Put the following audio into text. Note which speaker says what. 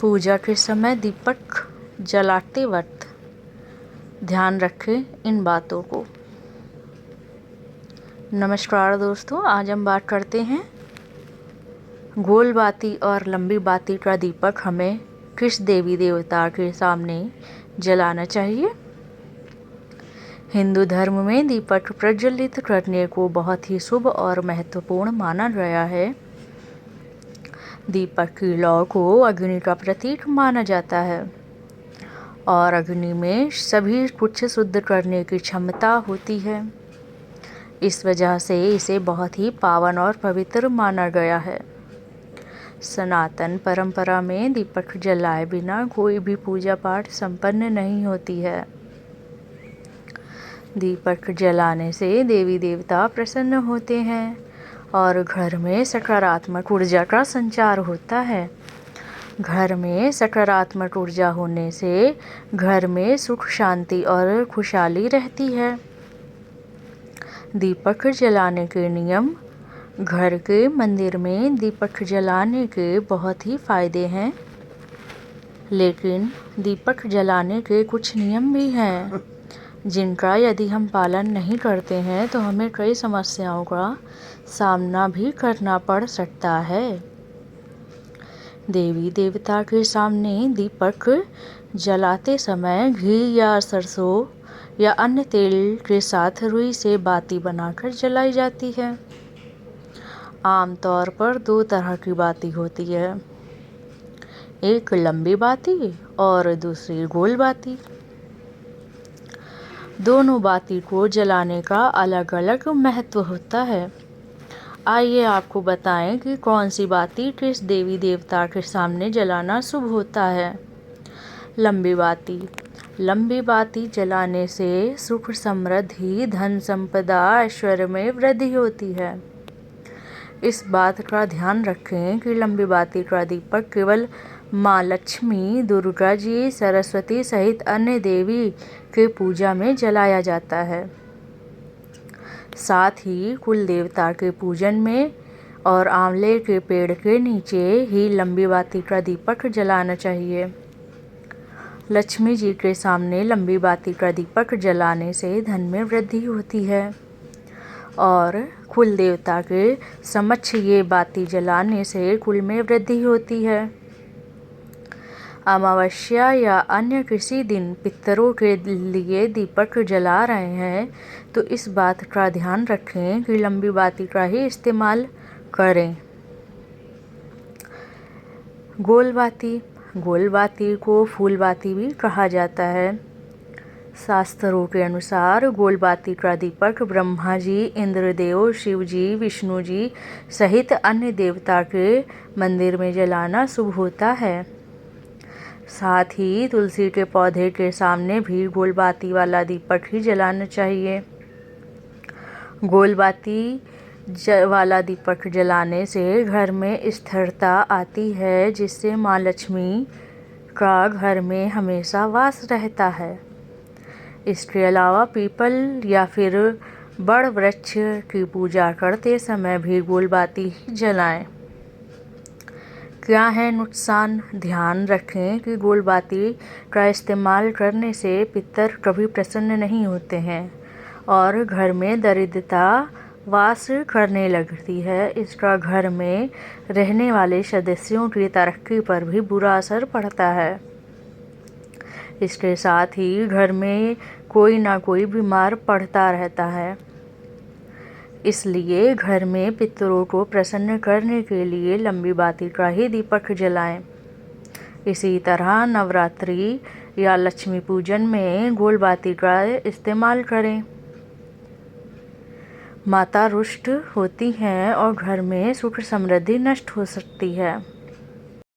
Speaker 1: पूजा के समय दीपक जलाते वक्त ध्यान रखें इन बातों को। नमस्कार दोस्तों, आज हम बात करते हैं गोल बाती और लंबी बाती का दीपक हमें किस देवी देवता के सामने जलाना चाहिए। हिंदू धर्म में दीपक प्रज्वलित करने को बहुत ही शुभ और महत्वपूर्ण माना गया है। दीपक की लौ को अग्नि का प्रतीक माना जाता है और अग्नि में सभी कुछ शुद्ध करने की क्षमता होती है। इस वजह से इसे बहुत ही पावन और पवित्र माना गया है। सनातन परंपरा में दीपक जलाए बिना कोई भी पूजा पाठ संपन्न नहीं होती है। दीपक जलाने से देवी देवता प्रसन्न होते हैं और घर में सकारात्मक ऊर्जा का संचार होता है। घर में सकारात्मक ऊर्जा होने से घर में सुख शांति और खुशहाली रहती है। दीपक जलाने के नियम। घर के मंदिर में दीपक जलाने के बहुत ही फायदे हैं, लेकिन दीपक जलाने के कुछ नियम भी हैं जिनका यदि हम पालन नहीं करते हैं तो हमें कई समस्याओं का सामना भी करना पड़ सकता है। देवी देवता के सामने दीपक जलाते समय घी या सरसों या अन्य तेल के साथ रुई से बाती बनाकर जलाई जाती है। आमतौर पर दो तरह की बाती होती है, एक लंबी बाती और दूसरी गोल बाती। दोनों बाती को जलाने का अलग अलग महत्व होता है। आइए आपको बताएं कि कौन सी बाती किस देवी देवता के सामने जलाना शुभ होता है। लंबी बाती। लंबी बाती जलाने से सुख समृद्धि, धन संपदा, ऐश्वर्य में वृद्धि होती है। इस बात का ध्यान रखें कि लंबी बाती का दीपक केवल माँ लक्ष्मी, दुर्गा जी, सरस्वती सहित अन्य देवी के पूजा में जलाया जाता है। साथ ही कुल देवता के पूजन में और आंवले के पेड़ के नीचे ही लंबी बाती का दीपक जलाना चाहिए। लक्ष्मी जी के सामने लंबी बाती का दीपक जलाने से धन में वृद्धि होती है और कुल देवता के समक्ष ये बाती जलाने से कुल में वृद्धि होती है। अमावस्या या अन्य किसी दिन पितरों के लिए दीपक जला रहे हैं तो इस बात का ध्यान रखें कि लंबी बाती का ही इस्तेमाल करें। गोल बाती। गोल बाती को फूल बाती भी कहा जाता है। शास्त्रों के अनुसार गोल बाती का दीपक ब्रह्मा जी, इंद्रदेव, शिव जी, विष्णु जी सहित अन्य देवता के मंदिर में जलाना शुभ होता है। साथ ही तुलसी के पौधे के सामने भी गोल बाती वाला दीपक ही जलाना चाहिए। गोल बाती वाला दीपक जलाने से घर में स्थिरता आती है, जिससे माँ लक्ष्मी का घर में हमेशा वास रहता है। इसके अलावा पीपल या फिर बड़ वृक्ष की पूजा करते समय भी गोल बाती ही जलाएं। क्या है नुकसान? ध्यान रखें कि गोल बाती का इस्तेमाल करने से पितर कभी प्रसन्न नहीं होते हैं और घर में दरिद्रता वास करने लगती है। इसका घर में रहने वाले सदस्यों की तरक्की पर भी बुरा असर पड़ता है। इसके साथ ही घर में कोई ना कोई बीमार पड़ता रहता है। इसलिए घर में पितरों को प्रसन्न करने के लिए लंबी बाती का ही दीपक जलाएं। इसी तरह नवरात्रि या लक्ष्मी पूजन में गोल बाती का इस्तेमाल करें। माता रुष्ट होती हैं और घर में सुख समृद्धि नष्ट हो सकती है।